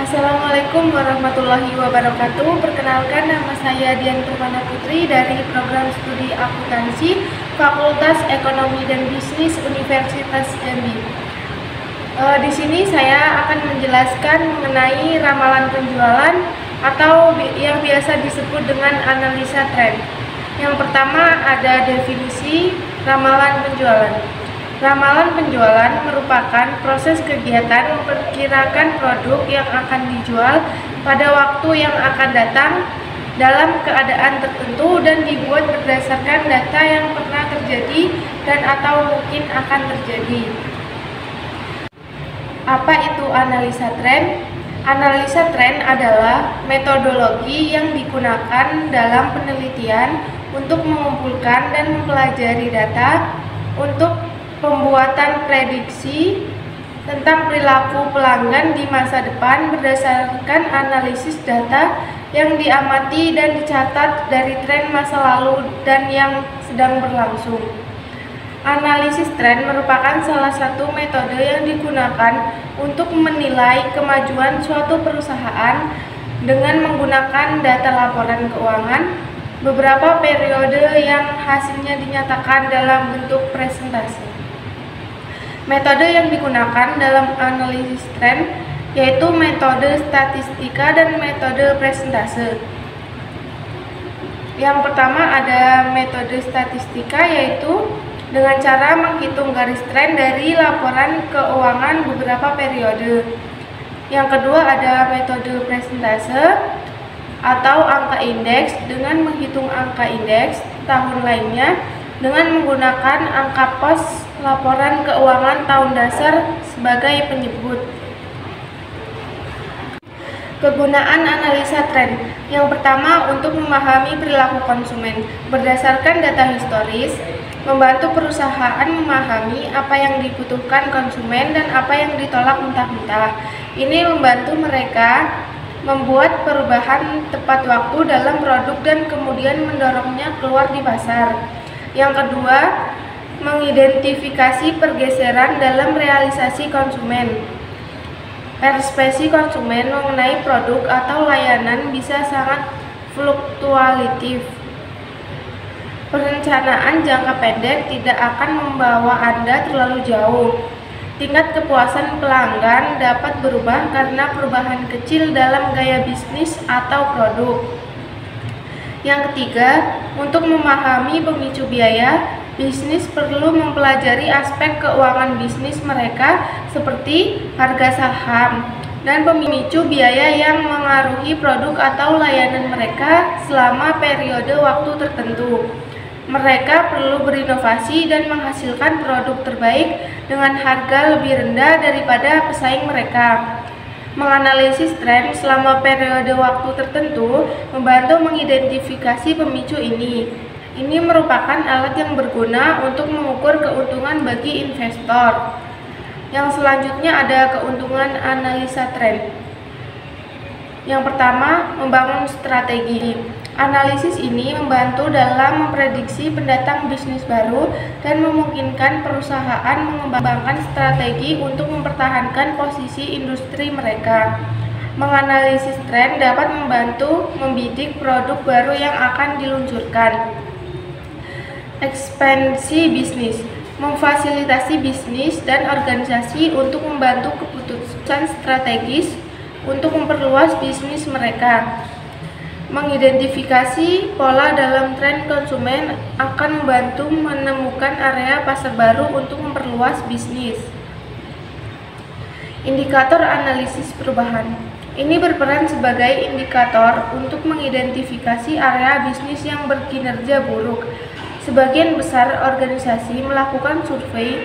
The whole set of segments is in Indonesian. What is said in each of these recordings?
Assalamualaikum warahmatullahi wabarakatuh. Perkenalkan, nama saya Dian Permana Putri dari Program Studi Akuntansi Fakultas Ekonomi dan Bisnis Universitas Jambi. Di sini saya akan menjelaskan mengenai ramalan penjualan atau yang biasa disebut dengan analisa tren. Yang pertama ada definisi ramalan penjualan. Ramalan penjualan merupakan proses kegiatan memperkirakan produk yang akan dijual pada waktu yang akan datang dalam keadaan tertentu dan dibuat berdasarkan data yang pernah terjadi dan atau mungkin akan terjadi. Apa itu analisa tren? Analisa tren adalah metodologi yang digunakan dalam penelitian untuk mengumpulkan dan mempelajari data untuk pembuatan prediksi tentang perilaku pelanggan di masa depan berdasarkan analisis data yang diamati dan dicatat dari tren masa lalu dan yang sedang berlangsung. Analisis tren merupakan salah satu metode yang digunakan untuk menilai kemajuan suatu perusahaan dengan menggunakan data laporan keuangan beberapa periode yang hasilnya dinyatakan dalam bentuk presentasi. Metode yang digunakan dalam analisis tren yaitu metode statistika dan metode presentase. Yang pertama ada metode statistika, yaitu dengan cara menghitung garis tren dari laporan keuangan beberapa periode. Yang kedua ada metode presentase atau angka indeks, dengan menghitung angka indeks tahun lainnya dengan menggunakan angka pos laporan keuangan tahun dasar sebagai penyebut. Kegunaan analisa tren. Yang pertama, untuk memahami perilaku konsumen berdasarkan data historis, membantu perusahaan memahami apa yang dibutuhkan konsumen dan apa yang ditolak mentah-mentah. Ini membantu mereka membuat perubahan tepat waktu dalam produk dan kemudian mendorongnya keluar di pasar. Yang kedua, mengidentifikasi pergeseran dalam realisasi konsumen. Persepsi konsumen mengenai produk atau layanan bisa sangat fluktuatif. Perencanaan jangka pendek tidak akan membawa Anda terlalu jauh. Tingkat kepuasan pelanggan dapat berubah karena perubahan kecil dalam gaya bisnis atau produk. Yang ketiga, untuk memahami pemicu biaya, bisnis perlu mempelajari aspek keuangan bisnis mereka seperti harga saham dan pemicu biaya yang mengaruhi produk atau layanan mereka selama periode waktu tertentu. Mereka perlu berinovasi dan menghasilkan produk terbaik dengan harga lebih rendah daripada pesaing mereka. Menganalisis tren selama periode waktu tertentu membantu mengidentifikasi pemicu ini. Ini merupakan alat yang berguna untuk mengukur keuntungan bagi investor. Yang selanjutnya ada keuntungan analisa tren. Yang pertama, membangun strategi. Analisis ini membantu dalam memprediksi pendatang bisnis baru dan memungkinkan perusahaan mengembangkan strategi untuk mempertahankan posisi industri mereka. Menganalisis tren dapat membantu membidik produk baru yang akan diluncurkan. Ekspansi bisnis, memfasilitasi bisnis dan organisasi untuk membantu keputusan strategis untuk memperluas bisnis mereka. Mengidentifikasi pola dalam tren konsumen akan membantu menemukan area pasar baru untuk memperluas bisnis. Indikator analisis perubahan. Ini berperan sebagai indikator untuk mengidentifikasi area bisnis yang berkinerja buruk. Sebagian besar organisasi melakukan survei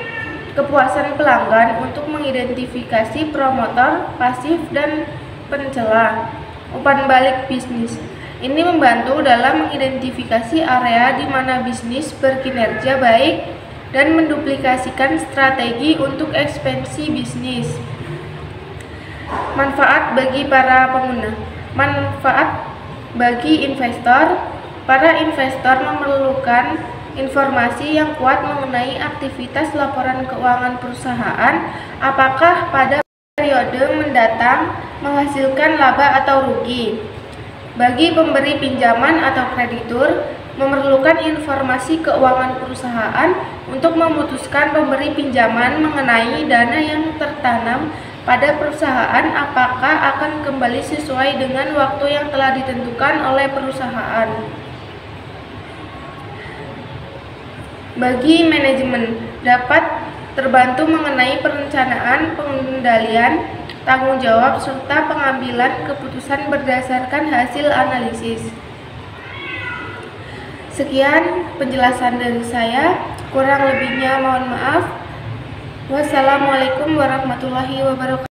kepuasan pelanggan untuk mengidentifikasi promotor pasif dan pencela umpan balik bisnis. Ini membantu dalam mengidentifikasi area di mana bisnis berkinerja baik dan menduplikasikan strategi untuk ekspansi bisnis. Manfaat bagi para pengguna. Manfaat bagi investor. Para investor memerlukan informasi yang kuat mengenai aktivitas laporan keuangan perusahaan, apakah pada periode mendatang menghasilkan laba atau rugi. Bagi pemberi pinjaman atau kreditur, memerlukan informasi keuangan perusahaan untuk memutuskan pemberi pinjaman mengenai dana yang tertanam pada perusahaan apakah akan kembali sesuai dengan waktu yang telah ditentukan oleh perusahaan. Bagi manajemen, dapat terbantu mengenai perencanaan, pengendalian, tanggung jawab, serta pengambilan keputusan berdasarkan hasil analisis. Sekian penjelasan dari saya, kurang lebihnya mohon maaf. Wassalamualaikum warahmatullahi wabarakatuh.